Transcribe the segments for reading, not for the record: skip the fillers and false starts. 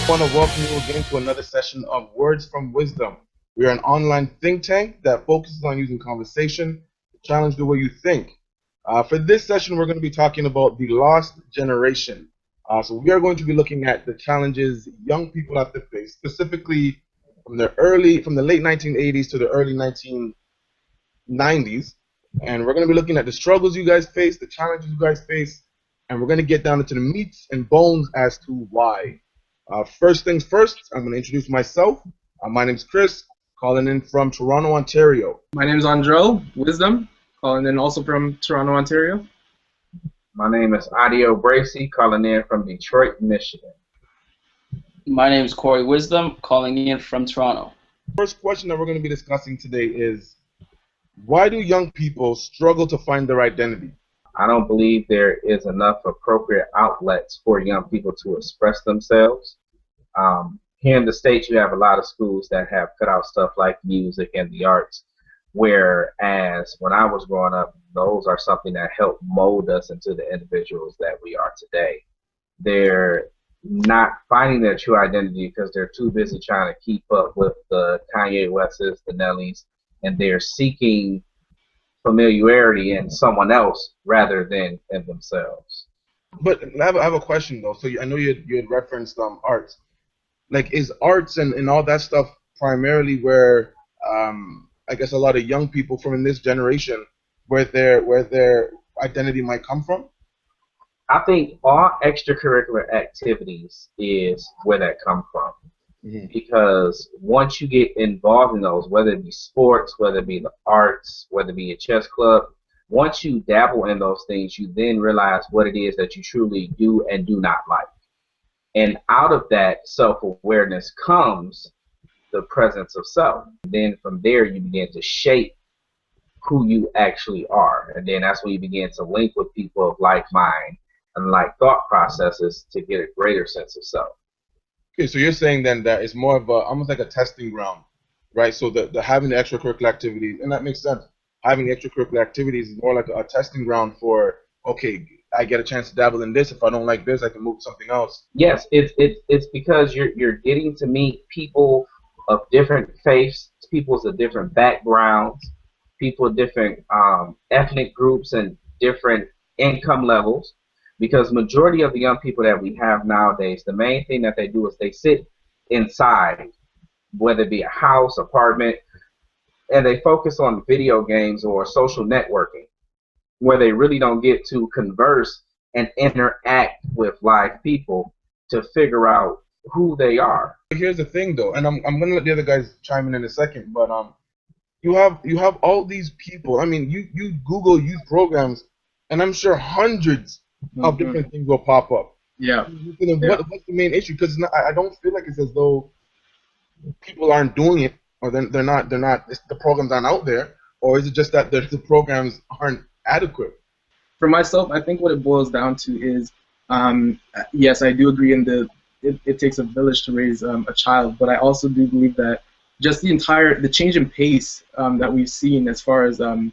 want to welcome you again to another session of Words from Wisdom. We are an online think tank that focuses on using conversation to challenge the way you think. For this session, we're going to be talking about the lost generation. So we are going to be looking at the challenges young people have to face, specifically from the late 1980s to the early 1990s. And we're going to be looking at the struggles you guys face, the challenges you guys face, and we're going to get down into the meats and bones as to why. First things first, I'm going to introduce myself. My name's Chris, calling in from Toronto, Ontario. My name's Andro Wisdom, calling in also from Toronto, Ontario. My name is Adio Bracy, calling in from Detroit, Michigan. My name is Corey Wisdom, calling in from Toronto. First question that we're going to be discussing today is, why do young people struggle to find their identity? I don't believe there is enough appropriate outlets for young people to express themselves. Here in the States, you have a lot of schools that have cut out stuff like music and the arts, whereas when I was growing up, those are something that helped mold us into the individuals that we are today. They're not finding their true identity because they're too busy trying to keep up with the Kanye Wests, the Nellies, and they're seeking familiarity in someone else rather than in themselves. But I have a question though. So I know you had referenced arts. Like, is arts and all that stuff primarily where I guess a lot of young people from in this generation where their identity might come from? I think all extracurricular activities is where that comes from. Because once you get involved in those, whether it be sports, whether it be the arts, whether it be a chess club, once you dabble in those things, you then realize what it is that you truly do and do not like. And out of that self-awareness comes the presence of self. Then from there, you begin to shape who you actually are. And then that's when you begin to link with people of like mind and like thought processes to get a greater sense of self. Okay, so you're saying then that it's more of almost like a testing ground, right? So the having the extracurricular activities, and that makes sense. Having the extracurricular activities is more like a testing ground for, okay, I get a chance to dabble in this. If I don't like this, I can move to something else. Yes, it's because you're getting to meet people of different faiths, people of different backgrounds, people of different ethnic groups and different income levels. Because majority of the young people that we have nowadays, the main thing that they do is they sit inside, whether it be a house, apartment, and they focus on video games or social networking, where they really don't get to converse and interact with live people to figure out who they are. Here's the thing, though, and I'm gonna let the other guys chime in a second, but you have all these people. I mean, you Google youth programs, and I'm sure hundreds of different things will pop up. Yeah. What's the main issue? Because I don't feel like it's as though people aren't doing it, or they're not. The programs aren't out there, or is it just that the programs aren't adequate? For myself, I think what it boils down to is, yes, I do agree it takes a village to raise a child, but I also do believe that just the change in pace that we've seen as far as the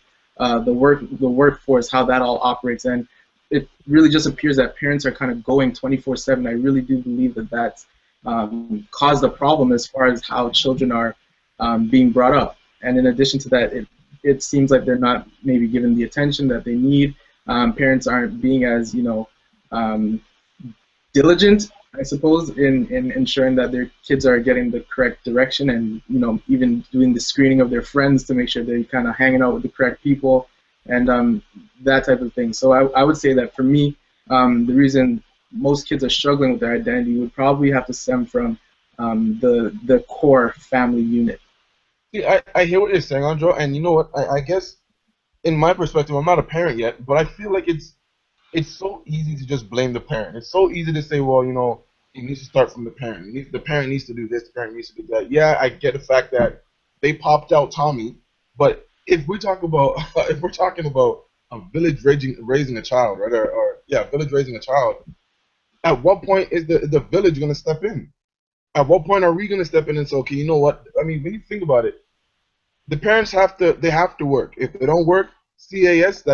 workforce, how that all operates, and it really just appears that parents are kind of going 24/7. I really do believe that that's caused a problem as far as how children are being brought up. And in addition to that, it seems like they're not maybe given the attention that they need. Parents aren't being as diligent, I suppose, in ensuring that their kids are getting the correct direction, and even doing the screening of their friends to make sure they're kind of hanging out with the correct people, and that type of thing. So I would say that for me, the reason most kids are struggling with their identity would probably have to stem from the core family unit. See, I hear what you're saying, Andrew, and you know what? I guess in my perspective, I'm not a parent yet, but I feel like it's so easy to just blame the parent. It's so easy to say, well, it needs to start from the parent. The parent needs to do this. The parent needs to do that. Yeah, I get the fact that they popped out Tommy, but if we're talking about a village raising a child, right, village raising a child, at what point is the village going to step in? At what point are we going to step in and say, okay, you know what? I mean, when you think about it, the parents have to work. If they don't work, CAS, we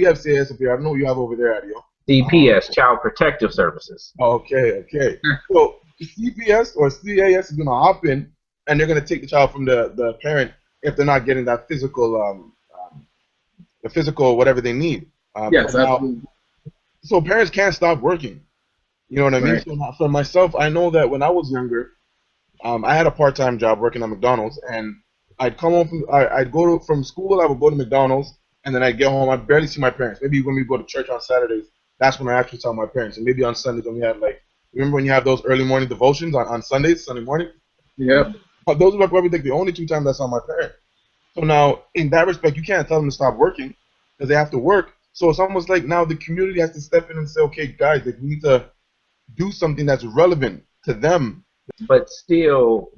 have CAS up here. I don't know what you have over there, Adio. CPS, Child Protective Services. Okay, okay. So CPS or CAS is gonna hop in, and they're gonna take the child from the parent if they're not getting that physical the physical whatever they need. Yes, But now, absolutely. so parents can't stop working. You know what I mean? Right. So now, for myself, I know that when I was younger, I had a part-time job working at McDonald's, and I'd come home I'd go from school, I would go to McDonald's, and then I'd get home. I'd barely see my parents. Maybe when we go to church on Saturdays, that's when I actually saw my parents. And maybe on Sundays when we had like, remember when you have those early morning devotions on Sundays, Sunday morning? Yep. But those were probably like the only 2 times I saw my parents. So now, in that respect, you can't tell them to stop working because they have to work. So it's almost like now the community has to step in and say, okay, guys, like, we need to do something that's relevant to them. But still,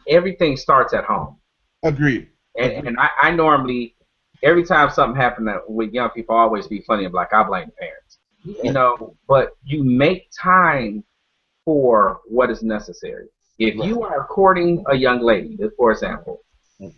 everything starts at home. Agreed. And I normally, every time something happens with young people, I always be funny and be like, I blame the parents. You know, but you make time for what is necessary. If you are courting a young lady, for example,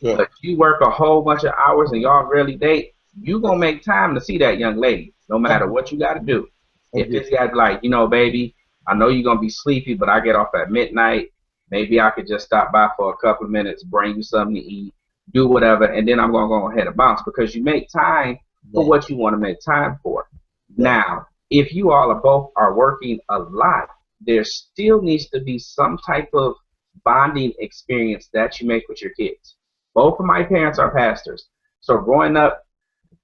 but you work a whole bunch of hours and y'all really date, you gonna make time to see that young lady, no matter what you gotta do. If this guy's like, you know, baby, I know you're gonna be sleepy, but I get off at midnight. Maybe I could just stop by for a couple of minutes, bring you something to eat, do whatever, and then I'm gonna go ahead and bounce because you make time for what you want to make time for. Now, if you all both are working a lot, there still needs to be some type of bonding experience that you make with your kids. Both of my parents are pastors, so growing up,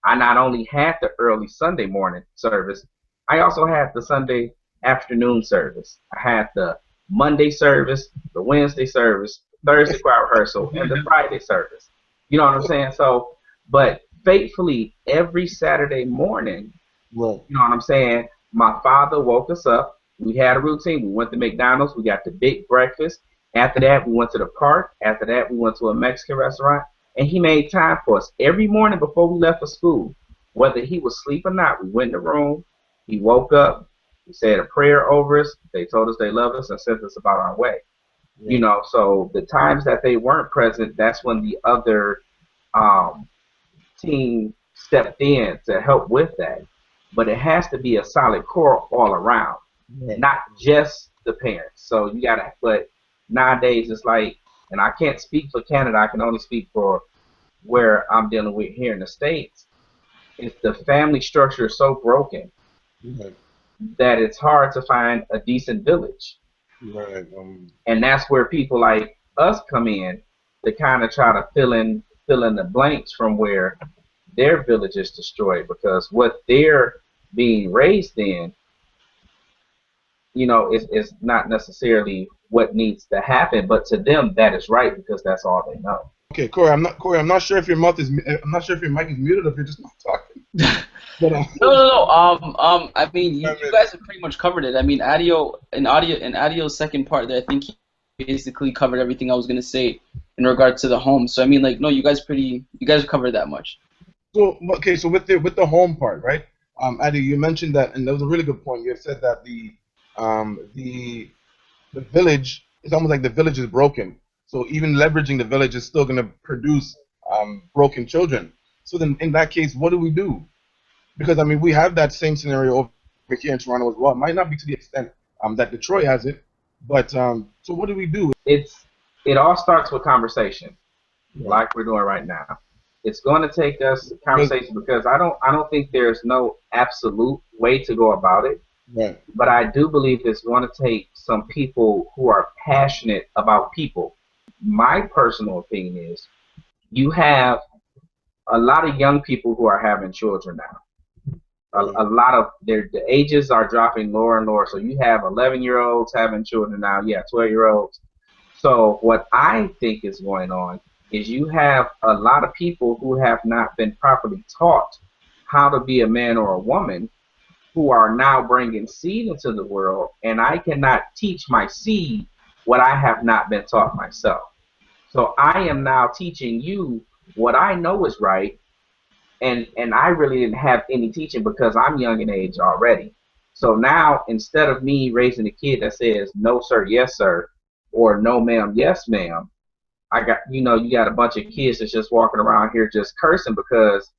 I not only had the early Sunday morning service, I also had the Sunday afternoon service. I had the Monday service, the Wednesday service, Thursday choir rehearsal, and the Friday service. You know what I'm saying? So, but faithfully, every Saturday morning, you know what I'm saying, my father woke us up. We had a routine. We went to McDonald's. We got the big breakfast. After that, we went to the park. After that, we went to a Mexican restaurant. And he made time for us every morning before we left for school. Whether he was asleep or not, we went in the room. He woke up. He said a prayer over us. They told us they loved us and sent us about our way. You know, so the times that they weren't present, that's when the other team stepped in to help with that. But it has to be a solid core all around, not just the parents. So you gotta, but nowadays it's like, and I can't speak for Canada, I can only speak for where I'm dealing with here in the States. If the family structure is so broken that it's hard to find a decent village. And that's where people like us come in to kind of try to fill in the blanks from where their village is destroyed, because what they're being raised in, you know, is not necessarily what needs to happen, but to them that is right because that's all they know. Okay, Corey, I'm not sure if your mic is muted or if you're just not talking. But, No. I mean, you guys have pretty much covered it. I mean, Adio's second part there, I think he basically covered everything I was gonna say in regard to the home. So I mean, like, no, you guys covered that much. So okay, so with the home part, right? Adi, you mentioned that, and that was a really good point. You had said that the village, it's almost like the village is broken. So even leveraging the village is still going to produce broken children. So then in that case, what do we do? Because I mean, we have that same scenario over here in Toronto as well. It might not be to the extent that Detroit has it, but so what do we do? It all starts with conversation, like we're doing right now. It's going to take us conversation because I don't think there's no absolute way to go about it. Right. But I do believe it's going to take some people who are passionate about people. My personal opinion is you have a lot of young people who are having children now. A lot of the ages are dropping lower and lower. So you have 11-year-olds having children now. Yeah, 12-year-olds. So what I think is going on is you have a lot of people who have not been properly taught how to be a man or a woman, who are now bringing seed into the world, and I cannot teach my seed what I have not been taught myself. So I am now teaching you what I know is right, and I really didn't have any teaching because I'm young in age already. So now, instead of me raising a kid that says no sir, yes sir, or no ma'am, yes ma'am, you got a bunch of kids that's just walking around here just cursing because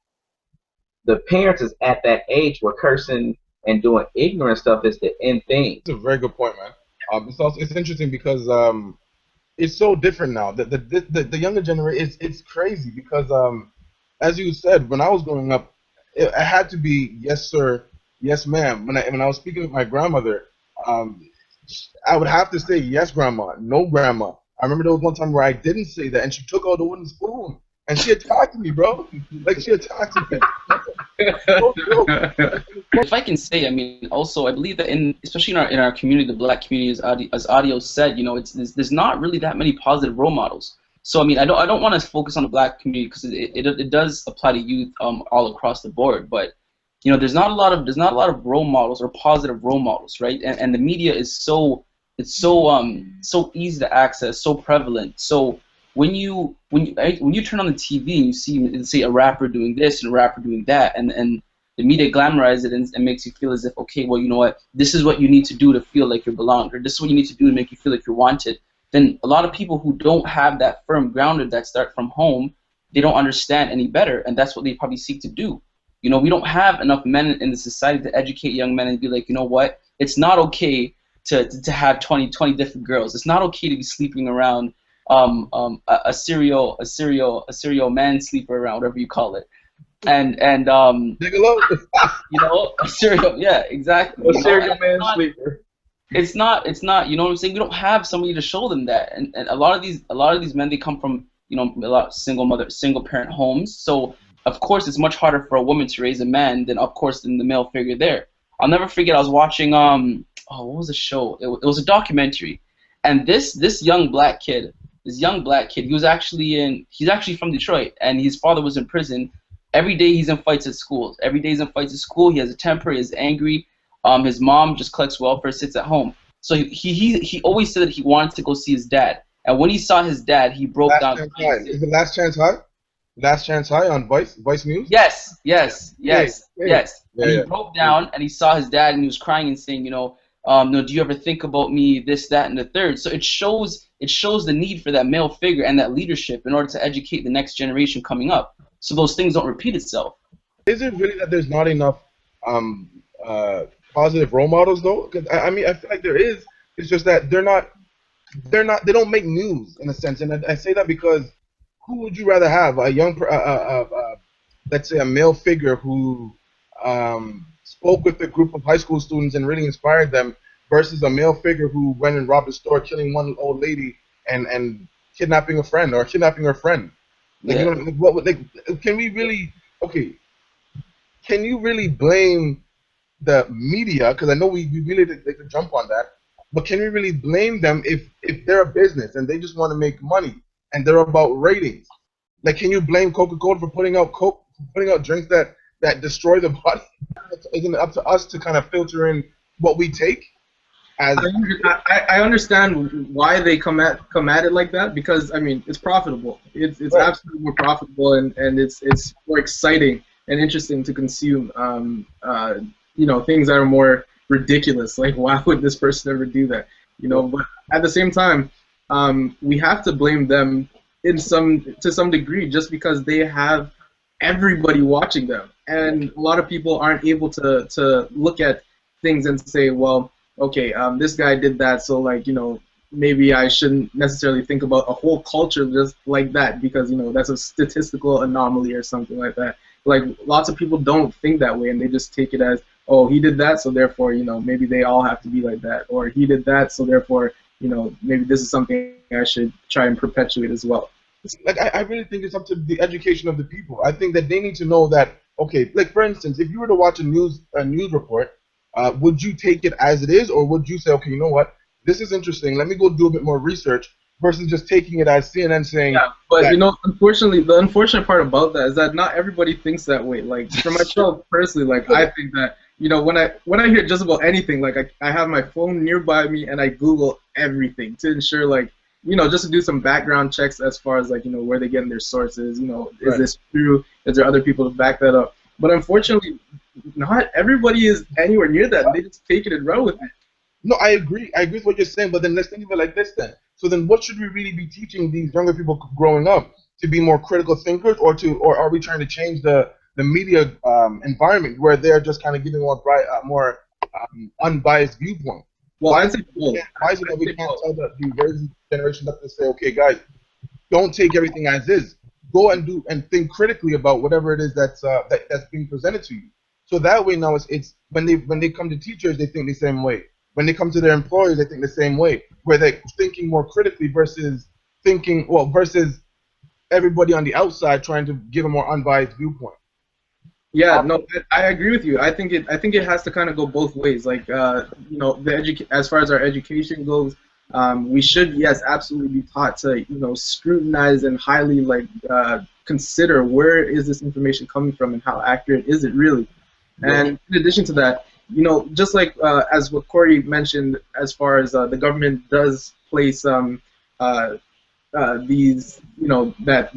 the parents is at that age where cursing and doing ignorant stuff is the end thing. That's a very good point, man. It's interesting because it's so different now. The younger generation, it's crazy because as you said, when I was growing up, it had to be yes sir, yes ma'am. When I was speaking with my grandmother, um, I would have to say yes grandma, no grandma. I remember there was one time where I didn't say that, and she took out the wooden spoon and she attacked me, bro. Like she attacked me. If I can say, I mean, also I believe that especially in our community, the black community, as Audio said, you know, there's not really that many positive role models. So I mean, I don't want to focus on the black community because it does apply to youth all across the board. But you know, there's not a lot of role models or positive role models, right? And the media is so easy to access, so prevalent. So when you turn on the TV and you see, say, a rapper doing this and a rapper doing that, and the media glamorizes it and makes you feel as if, okay, well, you know what, this is what you need to do to feel like you're belonged, or this is what you need to do to make you feel like you're wanted, then a lot of people who don't have that firm grounded that start from home, they don't understand any better, and that's what they probably seek to do. You know, we don't have enough men in the society to educate young men and be like, you know what, it's not okay to have 20 different girls. It's not okay to be sleeping around a serial man sleeper around, whatever you call it. And you know, a serial, yeah, exactly. A serial man sleeper. It's not, you know what I'm saying? We don't have somebody to show them that. And a lot of these men, they come from, you know, a lot of single parent homes. So of course it's much harder for a woman to raise a man than the male figure there. I'll never forget, I was watching what was the show? It was a documentary. And this young black kid, he's actually from Detroit, and his father was in prison. Every day he's in fights at schools. He has a temper, he's angry. His mom just collects welfare, sits at home. So he always said that he wanted to go see his dad. And when he saw his dad, he broke down. Is it Last Chance High? Last Chance High on Vice News? Yes. And he broke down and he saw his dad and he was crying and saying, you know, no, do you ever think about me, this, that, and the third? So it shows the need for that male figure and that leadership in order to educate the next generation coming up, so those things don't repeat itself. Is it really that there's not enough positive role models though? Because I mean, I feel like there is. It's just that they don't make news in a sense, and I say that because who would you rather have, a young, let's say a male figure who spoke with a group of high school students and really inspired them, versus a male figure who went and robbed a store, killing one old lady and kidnapping a friend or kidnapping her friend? Like, yeah. You know, can we really? Okay, can you really blame the media? Because I know we really like to jump on that, but can we really blame them if they're a business and they just want to make money and they're about ratings? Like, can you blame Coca-Cola for putting out drinks that destroy the body? Isn't it up to us to kind of filter in what we take? I understand why they come at it like that, because I mean it's profitable. It's right. Absolutely more profitable, and it's more exciting and interesting to consume. You know, things that are more ridiculous. Like, why would this person ever do that? You know, but at the same time, we have to blame them to some degree, just because they have everybody watching them, and a lot of people aren't able to look at things and say, well, okay, this guy did that, so like, you know, maybe I shouldn't necessarily think about a whole culture just like that, because, you know, that's a statistical anomaly or something like that. Like, lots of people don't think that way, and they just take it as, oh, he did that, so therefore, you know, maybe they all have to be like that, or he did that, so therefore, you know, maybe this is something I should try and perpetuate as well. Like, I really think it's up to the education of the people. I think that they need to know that, okay, like for instance, if you were to watch a news report, would you take it as it is, or would you say, okay, you know what, this is interesting, let me go do a bit more research, versus just taking it as CNN saying. Yeah, but you know, unfortunately, the unfortunate part about that is that not everybody thinks that way. Like, for myself personally, like, I think that, you know, when I hear just about anything, like, I have my phone nearby me and I Google everything to ensure, like, you know, just to do some background checks as far as, like, you know, where they're getting their sources, you know, is this true? Is there other people to back that up? But unfortunately, not everybody is anywhere near that. They just take it and run with it. No, I agree. I agree with what you're saying, but then let's think of it like this then. So then what should we really be teaching these younger people growing up? To be more critical thinkers, or are we trying to change the the media environment where they're just kind of giving more unbiased viewpoint. Well, I'd say both. Why is it that we can't tell the raising generation up to say, okay, guys, don't take everything as is. Go and do and think critically about whatever it is that's being presented to you. So that way now it's when they come to teachers, they think the same way. When they come to their employers, they think the same way. Where they're thinking more critically versus everybody on the outside trying to give a more unbiased viewpoint. Yeah, no, I agree with you. I think it has to kind of go both ways. Like, as far as our education goes, we should, yes, absolutely be taught to, scrutinize and highly consider where is this information coming from and how accurate is it really. And in addition to that, just like as what Corey mentioned, as far as the government does place these, that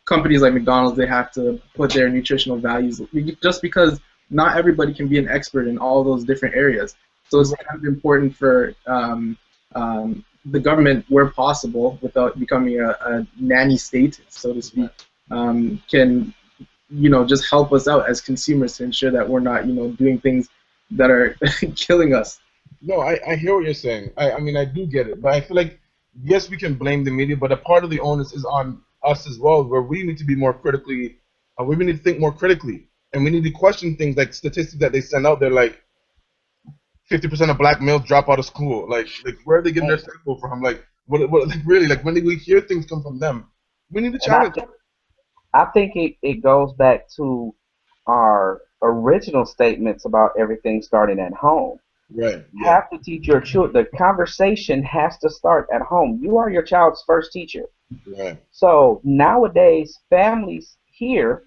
companies like McDonald's, they have to put their nutritional values, just because not everybody can be an expert in all those different areas. So it's kind of important for the government, where possible, without becoming a nanny state, so to speak, can just help us out as consumers to ensure that we're not doing things that are killing us. No, I hear what you're saying. I mean, I do get it, but I feel like, yes, we can blame the media, but a part of the onus is on us as well, where we need to be more critically, we need to think more critically, and we need to question things like statistics that they send out there, like 50% of black males drop out of school. Like where are they getting their sample from? Like, what really, like, when we hear things come from them, we need to challenge them. I think it goes back to our original statements about everything starting at home. Right. You have to teach your children. The conversation has to start at home. You are your child's first teacher. Right. So nowadays, families here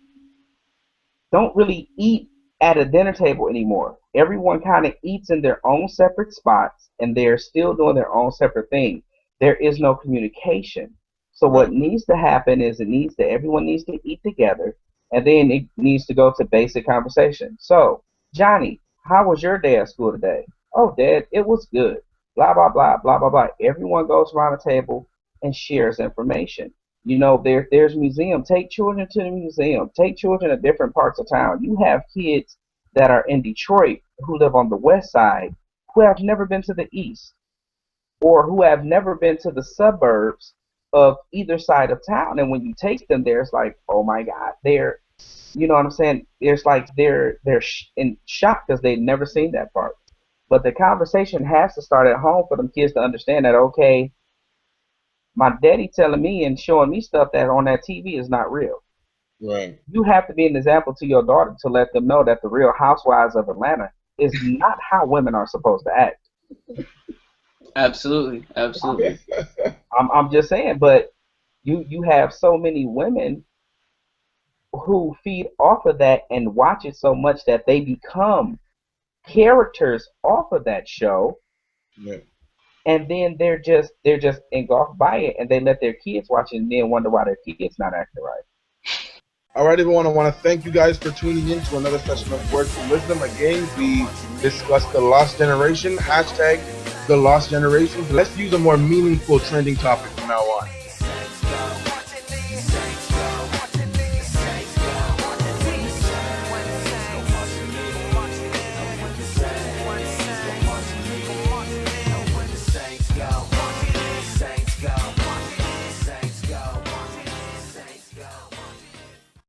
don't really eat at a dinner table anymore. Everyone kind of eats in their own separate spots, and they're still doing their own separate thing. There is no communication. So what needs to happen is everyone needs to eat together, and then it needs to go to basic conversation. So, Johnny, how was your day at school today? Oh, Dad, it was good. Blah, blah, blah, blah, blah, blah. Everyone goes around the table and shares information. There's museum. Take children to the museum. Take children to different parts of town. You have kids that are in Detroit who live on the west side who have never been to the east, or who have never been to the suburbs of either side of town. And when you take them there, it's like, oh my God, they're, you know what I'm saying? It's like they're in shock because they've never seen that part. But the conversation has to start at home for them kids to understand that, okay, my daddy telling me and showing me stuff that on that TV is not real. Right. You have to be an example to your daughter to let them know that the Real Housewives of Atlanta is not how women are supposed to act. Absolutely. I'm just saying, but you have so many women who feed off of that and watch it so much that they become characters off of that show. Yeah. And then they're just engulfed by it, and they let their kids watch it and then wonder why their kids not acting right. All right, everyone, I want to thank you guys for tuning in to another session of Words of Wisdom. Again, we discussed the lost generation, #the lost generation. Let's use a more meaningful trending topic from now on.